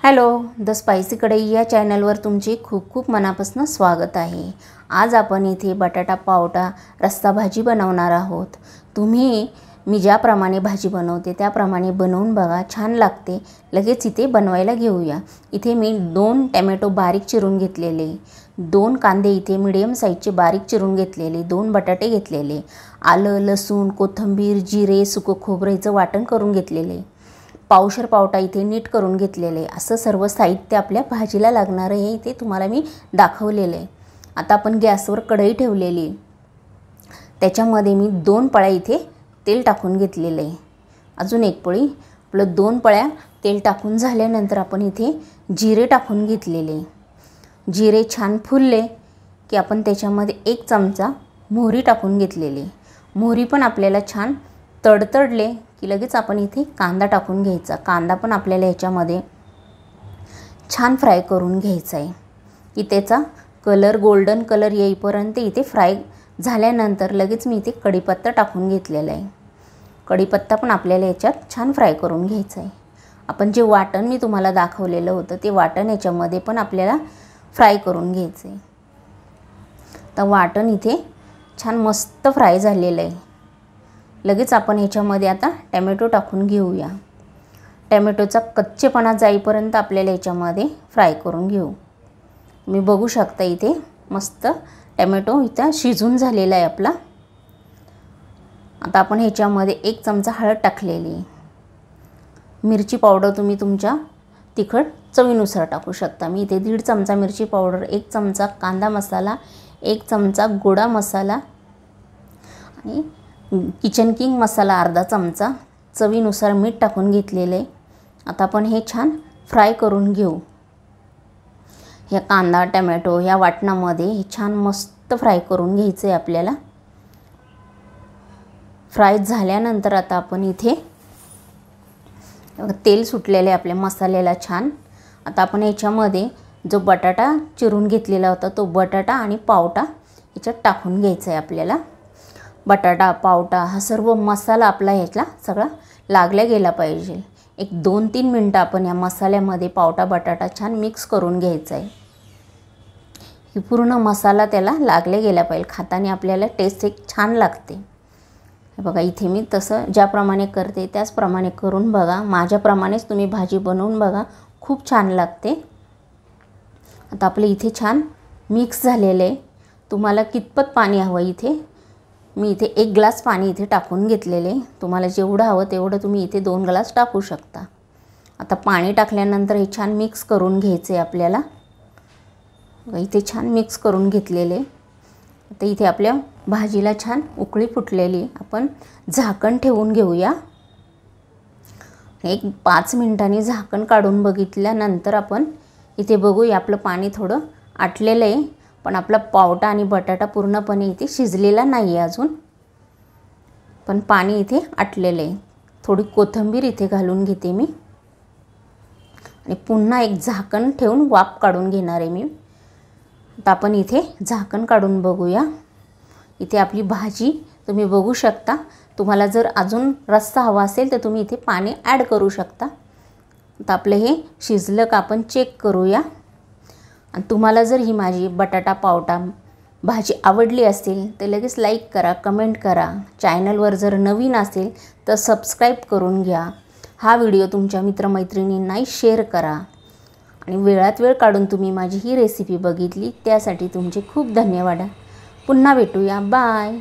Hello, the spicy कढई या चॅनलवर तुमचे खूप खूप मनापासून स्वागत आहे। आज आपण इथे बटाटा पावटा रस्सा भाजी बनवणार आहोत। तुम्ही मी ज्याप्रमाणे भाजी बनवते त्याप्रमाणे बनवून बघा, छान लागते। लगेच इथे बनवायला घेऊया। इथे मी 2 टोमॅटो बारीक चिरून घेतलेले, 2 कांदे इथे मीडियम साईजचे बारीक चिरून घेतलेले, 2 बटाटे घेतलेले, आलं लसूण कोथिंबीर जिरे सुकं खोबऱ्याचं वाटण करून घेतलेले, पावशर पावटा इथे नीट करून घेतलेले। असं सर्व साहित्य आपल्या भाजीला लागणार आहे इथे तुम्हाला मी दाखवलेले आहे। आता आपण गॅसवर कढई ठेवलेली, त्याच्यामध्ये मी 2 पळ्या इथे तेल टाकून घेतलेले आहे। अजून एक पळी आपलं 2 पळ्या तेल टाकून झाल्यानंतर आपण इथे जिरे टाकून घेतलेले। जिरे छान फुलले की आपण त्याच्यामध्ये 1 चमचा मोहरी टाकून घेतलेली। मोहरी पण आपल्याला छान तडतडले की लगेच आपण इथे कांदा टाकून घ्यायचा। कांदा पण आपल्याला याच्यामध्ये छान फ्राय करून घ्यायचा आहे की त्याचा कलर गोल्डन कलर येईपर्यंत इथे फ्राय झाल्यानंतर लगेच मी इथे कढीपत्ता टाकून घेतलेला आहे। कढीपत्ता पण आपल्याला याच्यात छान फ्राय करून घ्यायचा आहे। आपण जे वाटण मी तुम्हाला दाखवलेलं होतं ते वाटण याच्यामध्ये पण आपल्याला फ्राय करून घ्यायचं आहे। तर वाटण इथे छान मस्त फ्राय झालेलं आहे। लगेच आपण याच्यामध्ये आता टोमॅटो टाकून घेऊया। टोमॅटोचा कच्चेपणा जाईपर्यंत आपल्याला याच्यामध्ये फ्राय करून घेऊ। मी बघू शकता इथे मस्त टोमॅटो इथे शिजून झालेला आहे आपला। आता आपण ह्याच्यामध्ये 1 चमचा हळद टाकलेली, मिरची पावडर तुम्ही तुमच्या तिखट चवीनुसार टाकू शकता। मी इथे 1.5 चमचा मिरची पावडर, 1 चमचा कांदा मसाला, 1 चमचा गोडा मसाला आणि किचन किंग मसाला अर्धा चमचा, चवीनुसार मीठ टाकून घेतलेले। आता आपण हे छान फ्राय करून घेऊ। या कांदा टोमॅटो या वाटणामध्ये हे छान मस्त फ्राय करून घ्यायचे आपल्याला। फ्राय झाल्यानंतर आता आपण इथे तेल सुटलेले आपल्या मसाल्याला छान। आता आपण याच्यामध्ये जो बटाटा चिरून घेतलेला होता तो बटाटा आणि पावटा याच्यात टाकून घ्यायचा आहे आपल्याला। बटाटा पावटा हा सर्व मसाला आपला ह्याला सगळा लागला गेला पाहिजे। एक 2-3 मिनटं आपण या मसाल्यामध्ये पावटा बटाटा छान मिक्स करून घ्यायचा आहे की पूर्ण मसाला त्याला लागले गेला पाहिजे। खाताना आपल्याला टेस्ट एक छान लागते। हे बघा इथे मी तसं ज्याप्रमाणे करते त्याचप्रमाणे करून बघा। माझ्याप्रमाणेच तुम्ही भाजी बनवून बघा, खूप छान लागते। आता आपले इथे छान मिक्स झालेले। तुम्हाला कितपत पाणी हवं इथे मी इथे 1 ग्लास पाणी इथे टाकून घेतलेले। तुम्हाला जेवढं हवं तेवढं तुम्ही इथे 2 ग्लास टाकू शकता। आता पाणी टाकल्यानंतर हे छान मिक्स करून घ्यायचे आपल्याला। इथे छान मिक्स करून घेतलेले। आता इथे आपल्या भाजीला छान उकळी फुटलेली, आपण झाकण ठेवून घेऊया। एक 5 मिनिटांनी झाकण काढून बघितल्यानंतर आपण इथे बघूया आपलं पाणी थोडं आटलेलं आहे, पण आपला पावटा आणि बटाटा पूर्णपणे इथे शिजलेला नाही आहे अजून, पण पाणी इथे आटलेलं आहे। थोडी कोथिंबीर इथे घालून घेते मी आणि पुन्हा एक झाकण ठेवून वाफ काढून घेणार आहे मी। आता आपण इथे झाकण काढून बघूया। इथे आपली भाजी तुम्ही बघू शकता। तुम्हाला जर अजून रस्सा हवा असेल तर तुम्ही इथे पाणी ॲड करू शकता। आता आपलं हे शिजलं का आपण चेक करूया। आणि तुम्हाला जर ही माझी बटाटा पावटा भाजी आवडली असेल तर लगेच लाईक करा, कमेंट करा। चॅनलवर जर नवीन असेल तर सबस्क्राईब करून घ्या। हा व्हिडिओ तुमच्या मित्रमैत्रिणींनाही शेअर करा आणि वेळात वेळ काढून तुम्ही माझी ही रेसिपी बघितली त्यासाठी तुमचे खूप धन्यवाद। पुन्हा भेटूया, बाय।